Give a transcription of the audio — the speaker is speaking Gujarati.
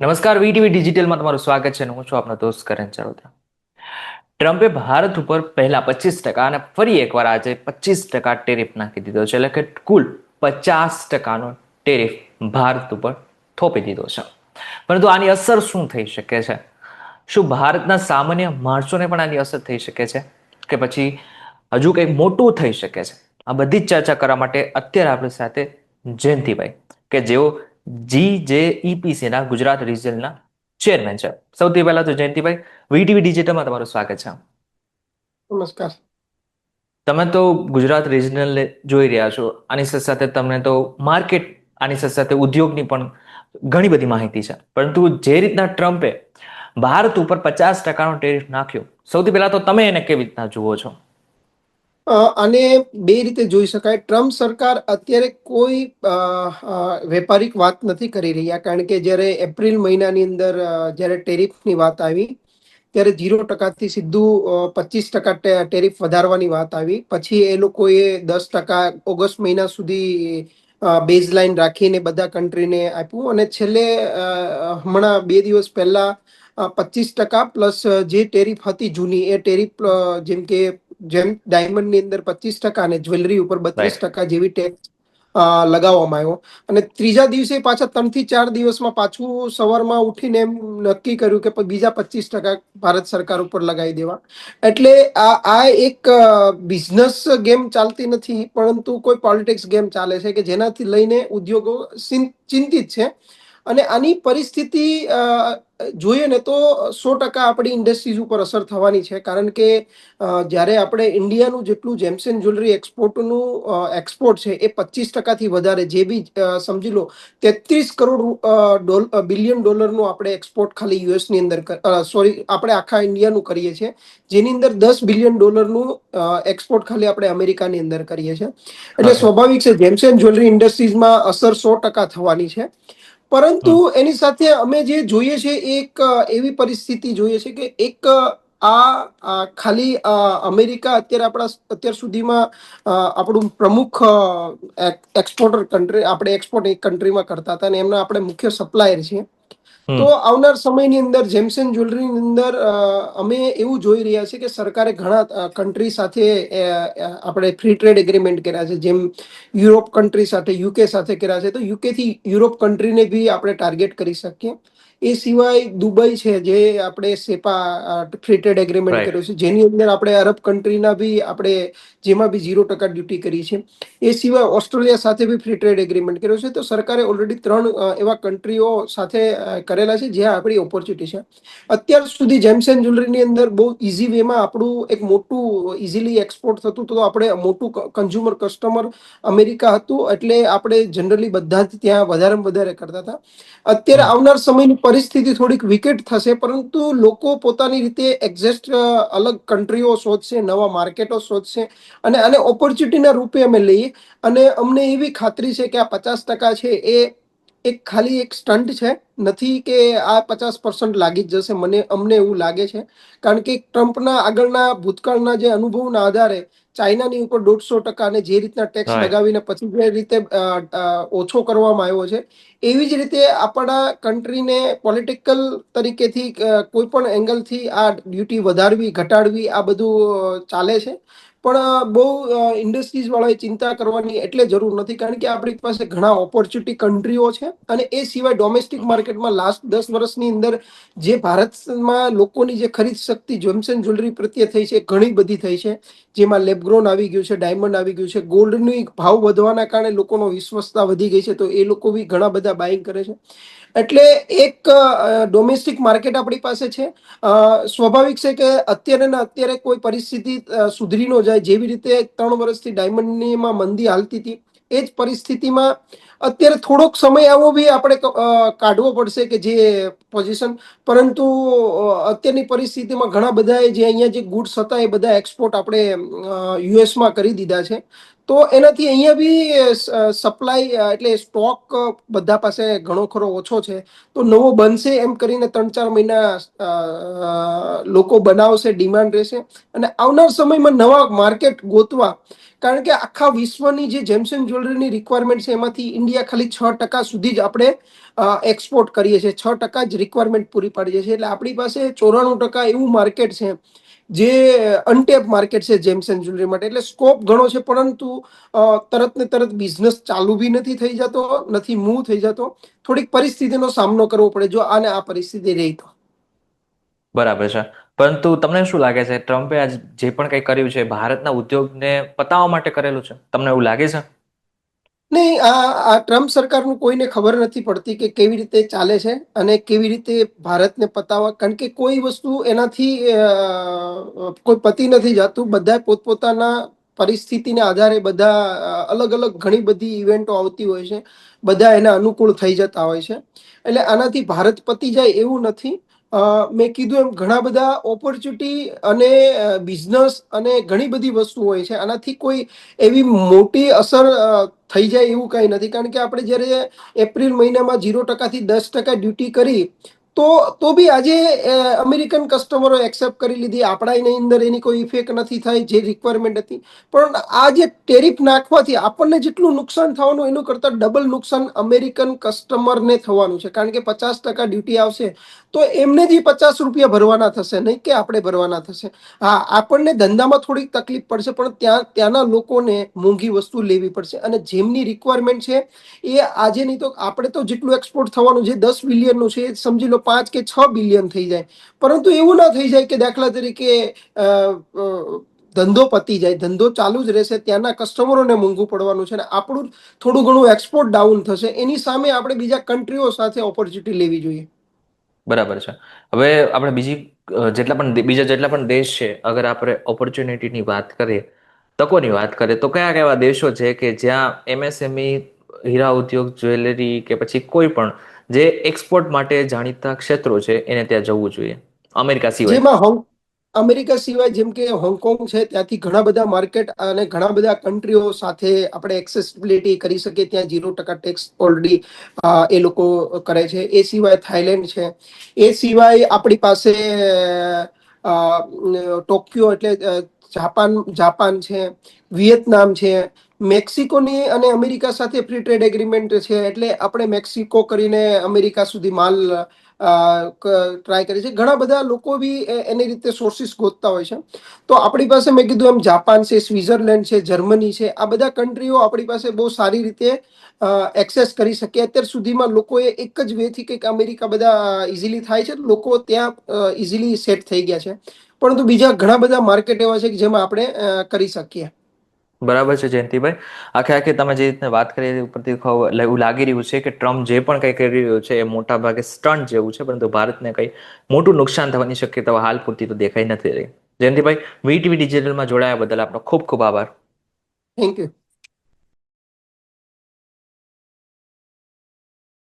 નમસ્કાર વીટીવી ડિજિટલમાં તમારું સ્વાગત છે અને હું છું આપનો દોસ્ત કરણ ચરોતરા. ટ્રમ્પે ભારત ઉપર પહેલા 25% અને ફરી એકવાર આજે 25% ટેરિફ નાખી દીધો છે, એટલે કે કુલ 50%નો ટેરિફ ભારત ઉપર થોપી દીધો છે. પરંતુ આની અસર શું થઈ શકે છે? શું ભારતના સામાન્ય માણસોને પણ આની અસર થઈ શકે છે કે પછી હજુ કંઈક મોટું થઈ શકે છે? આ બધી જ ચર્ચા કરવા માટે અત્યારે આપણી સાથે જયંતિભાઈ, કે જેઓ GJEPCના ગુજરાત રિજિયનના ચેરમેન છે. સૌથી પહેલા તો જયંતિભાઈ, વીટીવી ડિજિટલમાં તમારું સ્વાગત છે. નમસ્કાર. તમે તો ગુજરાત રિજનલ જોઈ રહ્યા છો, આની સાથે સાથે તમને તો માર્કેટ, આની સાથે સાથે ઉદ્યોગની પણ ઘણી બધી માહિતી છે. પરંતુ જે રીતના ટ્રમ્પે ભારત ઉપર 50%નો ટેરિફ નાખ્યો, સૌથી પહેલા તો તમે એને કેવી રીતના જુઓ છો? આને બે રીતે જોઈ શકાય. ટ્રમ્પ સરકાર અત્યારે કોઈ વેપારિક વાત નથી કરી રહ્યા, કારણ કે જ્યારે એપ્રિલ મહિનાની અંદર જ્યારે ટેરિફની વાત આવી ત્યારે 0% સીધું 25% ટેરિફ વધારવાની વાત આવી. પછી એ લોકોએ 10% ઓગસ્ટ મહિના સુધી બેઝલાઇન રાખીને બધા કન્ટ્રીને આપ્યું, અને છેલ્લે હમણાં 2 દિવસ પહેલા 25% પ્લસ જે ટેરિફ હતી જૂની એ ટેરિફ, જેમ ડાયમંડની અંદર 25% અને જ્વેલરી ઉપર રાઈટ. 32% જેવી ટેક્સ લગાવવામાં આવ્યો. અને ત્રીજા દિવસે પાછા 3 થી 4 દિવસમાં પાછું સવારમાં ઉઠીને એમ નક્કી કર્યું કે બીજા 25% ભારત સરકાર ઉપર લગાવી દેવા. એટલે આ એક બિઝનેસ ગેમ ચાલતી નથી, પરંતુ કોઈ પોલિટિક્સ ગેમ ચાલે છે કે જેનાથી લઈને ઉદ્યોગો ચિંતિત છે. અને આની પરિસ્થિતિ જોઈએ ને તો 100% આપણી ઇન્ડસ્ટ્રીઝ ઉપર અસર થવાની છે, કારણ કે જ્યારે આપણે ઇન્ડિયાનું જેટલું જેમ્સ એન્ડ જ્વેલરી એક્સપોર્ટનું એક્સપોર્ટ છે એ 25%થી વધારે, જે બી સમજી લો 33 બિલિયન ડોલરનું આપણે એક્સપોર્ટ ખાલી યુએસની અંદર, સોરી, આપણે આખા ઇન્ડિયાનું કરીએ છીએ, જેની અંદર 10 બિલિયન ડોલરનું એક્સપોર્ટ ખાલી આપણે અમેરિકાની અંદર કરીએ છીએ. એટલે ઓકે. સ્વાભાવિક છે જેમ્સ એન્ડ જ્વેલરી ઇન્ડસ્ટ્રીઝમાં અસર 100% થવાની છે. પરંતુ હમ. એની સાથે અમે જે જોઈએ છે એક એવી પરિસ્થિતિ જોઈએ છે કે એક ખાલી અમેરિકા અત્યાર સુધીમાં આપણું પ્રમુખ એક્સપોર્ટર કન્ટ્રી, આપણે એક્સપોર્ટ એક કન્ટ્રીમાં કરતા હતા અને એમના આપણે મુખ્ય સપ્લાયર છીએ. તો હમ. આવનાર સમયની અંદર જેમ્સ એન્ડ જ્વેલરીની અંદર અમે એવું જોઈ રહ્યા છીએ કે સરકારે ઘણા કન્ટ્રી સાથે આપણે ફ્રી ટ્રેડ એગ્રીમેન્ટ કર્યા છે, જેમ યુરોપ કન્ટ્રી સાથે, યુકે સાથે કર્યા છે. તો યુકે થી યુરોપ કન્ટ્રીને બી આપણે ટાર્ગેટ કરી શકીએ. એ સિવાય દુબઈ છે, જે આપણે સેપા ફ્રી ટ્રેડ એગ્રીમેન્ટ રાઈટ. કર્યો છે, જેની અંદર આપણે અરબ કન્ટ્રીના બી આપણે જેમાં બી 0% ડ્યુટી કરી છે. એ સિવાય ઓસ્ટ્રેલિયા સાથે બી ફ્રી ટ્રેડ એગ્રીમેન્ટ કર્યો છે. તો સરકારે ઓલરેડી 3 એવા કન્ટ્રીઓ સાથે કરેલા છે જ્યાં આપણી ઓપોર્ચ્યુનિટી છે. અત્યાર સુધી જેમ્સ એન્ડ જ્વેલરીની અંદર બહુ ઇઝી વેમાં આપણું એક મોટું ઇઝીલી એક્સપોર્ટ થતું, તો આપણે મોટું કન્ઝ્યુમર કસ્ટમર અમેરિકા હતું, એટલે આપણે જનરલી બધા જ ત્યાં વધારેમાં વધારે કરતા હતા. અત્યારે હમ. આવનાર સમયની પરિસ્થિતિ થોડીક વિકેટ થશે, પરંતુ લોકો પોતાની રીતે એક્ઝેસ્ટ અલગ કન્ટ્રીઓ શોધશે, નવા માર્કેટો શોધશે, અને આને ઓપોર્ચ્યુનિટીના રૂપે અમે લઈએ. અને અમને એવી ખાતરી છે કે આ 50% છે એ એક ખાલી એક સ્ટન્ટ છે, નથી કે આ 50% લાગી જ જશે. અમને એવું લાગે છે, કારણ કે ટ્રમ્પના આગળના ભૂતકાળના જે અનુભવના આધારે ચાઇનાની ઉપર 150% અને જે રીતના ટેક્સ રાઈટ. લગાવીને પછી જે રીતે ઓછો કરવામાં આવ્યો છે, એવી જ રીતે આપણા કન્ટ્રીને પોલિટિકલ તરીકેથી કોઈ પણ એંગલથી આ ડ્યુટી વધારવી ઘટાડવી આ બધું ચાલે છે. પણ બહુ ઇન્ડસ્ટ્રીઝ વાળાએ ચિંતા કરવાની એટલે જરૂર નથી, કારણ કે આપણી પાસે ઘણા ઓપોર્ચ્યુનિટી કન્ટ્રીઓ છે. અને એ સિવાય ડોમેસ્ટિક માર્કેટમાં લાસ્ટ 10 વર્ષની અંદર જે ભારતમાં લોકોની જે ખરીદ શક્તિ જેમ્સ એન્ડ જ્વેલરી પ્રત્યે થઈ છે, ઘણી બધી થઈ છે. જેમાં લેબગ્રોન આવી ગયું છે, ડાયમંડ આવી ગયું છે, ગોલ્ડની ભાવ વધવાના કારણે લોકોનો વિશ્વસતા વધી ગઈ છે, તો એ લોકો બી ઘણા બધા બાઇંગ કરે છે. એટલે એક ડોમેસ્ટિક માર્કેટ આપણી પાસે છે. સ્વાભાવિક છે કે અત્યારે ને અત્યારે કોઈ પરિસ્થિતિ સુધરી ન જાય, જેવી રીતે 3 વર્ષથી ડાયમંડનીમાં મંદી હાલતી હતી, એ જ પરિસ્થિતિમાં અત્યારે થોડોક સમય આવો બી આપણે કાઢવો પડશે કે જે પોઝિશન. પરંતુ અત્યારની પરિસ્થિતિમાં ઘણા બધા જે અહીંયા જે ગુડ્સ હતા એ બધા એક્સપોર્ટ આપણે યુએસમાં કરી દીધા છે. તો એનાથી અહીંયા બી સપ્લાય એટલે સ્ટોક બધા પાસે ઘણો ખરો ઓછો છે. તો નવો બનશે એમ કરીને 3-4 મહિના લોકો બનાવશે, ડિમાન્ડ રહેશે, અને આવનાર સમયમાં નવા માર્કેટ ગોતવા. કારણ કે આખા વિશ્વની જે જેમ્સ એન્ડ જ્વેલરીની રિક્વાયરમેન્ટ છે એમાંથી ઇન્ડિયા ખાલી 6% સુધી જ આપણે એક્સપોર્ટ કરીએ છીએ. 6% જ રિક્વાયરમેન્ટ પૂરી પાડીએ છીએ. એટલે આપણી પાસે 94% એવું માર્કેટ છે જે અનટેપ માર્કેટ છે જેમ્સ એન્ડ જ્વેલરી માટે. એટલે સ્કોપ ઘણો છે, પરંતુ તરત ને તરત બિઝનેસ ચાલુ બી નથી થઈ જતો, નથી મૂવ થઈ જતો. થોડીક પરિસ્થિતિનો સામનો કરવો પડે જો આને આ પરિસ્થિતિ રહી તો. બરાબર છે. પરંતુ તમને શું લાગે છે, ટ્રમ્પે આજ જે પણ કંઈ કર્યું છે ભારતના ઉદ્યોગને પતાવવા માટે કરેલું છે? તમને એવું લાગે છે? નહીં, આ ટ્રમ્પ સરકારનું કોઈને ખબર નથી પડતી કે કેવી રીતે ચાલે છે અને કેવી રીતે ભારતને પતાવવા. કારણ કે કોઈ વસ્તુ એનાથી કોઈ પતી નથી જતું. બધા પોતપોતાના પરિસ્થિતિના આધારે બધા અલગ અલગ ઘણી બધી ઇવેન્ટો આવતી હોય છે. બધા એના અનુકૂળ થઈ જતા હોય છે. એટલે આનાથી ભારત પતી જાય એવું નથી. મેં કીધું એમ ઘણા બધા ઓપોર્ચ્યુનિટી અને બિઝનેસ અને ઘણી બધી વસ્તુ હોય છે. આનાથી કોઈ એવી મોટી અસર થઈ જાય એવું કંઈ નથી. કારણ કે આપણે જ્યારે એપ્રિલ મહિનામાં 0% થી 10% ડ્યુટી કરી, તો બી આજે અમેરિકન કસ્ટમરો એક્સેપ્ટ કરી લીધી. આપણા એની અંદર એની કોઈ ઇફેક્ટ નથી થઈ જે રિક્વાયરમેન્ટ હતી. પણ આ જે ટેરિફ નાખવાથી આપણને જેટલું નુકસાન થવાનું એનું કરતાં ડબલ નુકસાન અમેરિકન કસ્ટમરને થવાનું છે. કારણ કે 50% ડ્યુટી આવશે તો એમને જ 50 રૂપિયા ભરવાના થશે, નહીં કે આપણે ભરવાના થશે. હા, આપણને ધંધામાં થોડીક તકલીફ પડશે, પણ ત્યાંના લોકોને મોંઘી વસ્તુ લેવી પડશે. અને જેમની રિક્વાયરમેન્ટ છે એ આજે નહીં તો આપણે તો જેટલું એક્સપોર્ટ થવાનું છે 10 બિલિયનનું છે, એ સમજી લો 5 કે 6 બિલિયન થઈ જાય. પરંતુ એવું ના થઈ જાય કે દાખલા તરીકે ધંધો પતી જાય. ધંધો ચાલુ જ રહેશે, ત્યાંના કસ્ટમરોને મોંઘું પડવાનું છે, અને આપણું થોડું ઘણું એક્સપોર્ટ ડાઉન થશે. એની સામે આપણે બીજા કન્ટ્રીઓ સાથે ઓપોર્ચ્યુનિટી લેવી જોઈએ. બરાબર છે. હવે આપણે બીજા જેટલા પણ દેશ છે, અગર આપણે ઓપોર્ચ્યુનિટીની વાત કરીએ, તકોની વાત કરીએ, તો કયા કયા દેશો છે કે જ્યાં એમએસએમઈ, હીરા ઉદ્યોગ, જ્વેલરી કે પછી કોઈ પણ જે એક્સપોર્ટ માટે જાણીતા ક્ષેત્રો છે એને ત્યાં જવું જોઈએ, અમેરિકા સિવાય? જેમાં અમેરિકા સિવાય જેમ કે હોંગકોંગ છે, ત્યાંથી ઘણા બધા માર્કેટ અને ઘણા બધા કન્ટ્રીઓ સાથે આપણે એક્સેસિબિલિટી કરી શકીએ. ત્યાં 0% ટેક્સ ઓલરેડી એ લોકો કરે છે. એ સિવાય થાઈલેન્ડ છે. એ સિવાય આપણી પાસે ટોક્યો એટલે જાપાન છે, વિયેતનામ છે, મેક્સિકોની અને અમેરિકા સાથે ફ્રી ટ્રેડ એગ્રીમેન્ટ છે. એટલે આપણે મેક્સિકો કરીને અમેરિકા સુધી માલ ટ્રાય કરી છે. ઘણા બધા લોકો બી એની રીતે સોર્સિસ ગોતતા હોય છે. તો આપણી પાસે મેં કીધું એમ જાપાન છે, સ્વિટ્ઝરલેન્ડ છે, જર્મની છે, આ બધા કન્ટ્રીઓ આપણી પાસે બહુ સારી રીતે એક્સેસ કરી શકે. અત્યાર સુધીમાં લોકોએ એક જ વે થી કંઈક અમેરિકા બધા ઇઝીલી થાય છે, લોકો ત્યાં ઇઝીલી સેટ થઈ ગયા છે. પરંતુ બીજા ઘણા બધા માર્કેટ એવા છે કે જેમાં આપણે કરી શકીએ. બરાબર છે જયંતિભાઈ. આખે આખી તમે જે રીતને વાત કરી એ ઉપરથી એવું લાગી રહ્યું છે કે ટ્રમ્પ જે પણ કંઈ કરી રહ્યો છે એ મોટા ભાગે સ્ટન્ટ જેવું છે, પરંતુ ભારતને કંઈ મોટું નુકસાન થવાની શક્યતાઓ હાલ પૂરતી તો દેખાઈ નથી રહી. જયંતિભાઈ, વીટીવી ડિજિટલમાં જોડાયા બદલ આપનો ખૂબ ખૂબ આભાર. Thank you.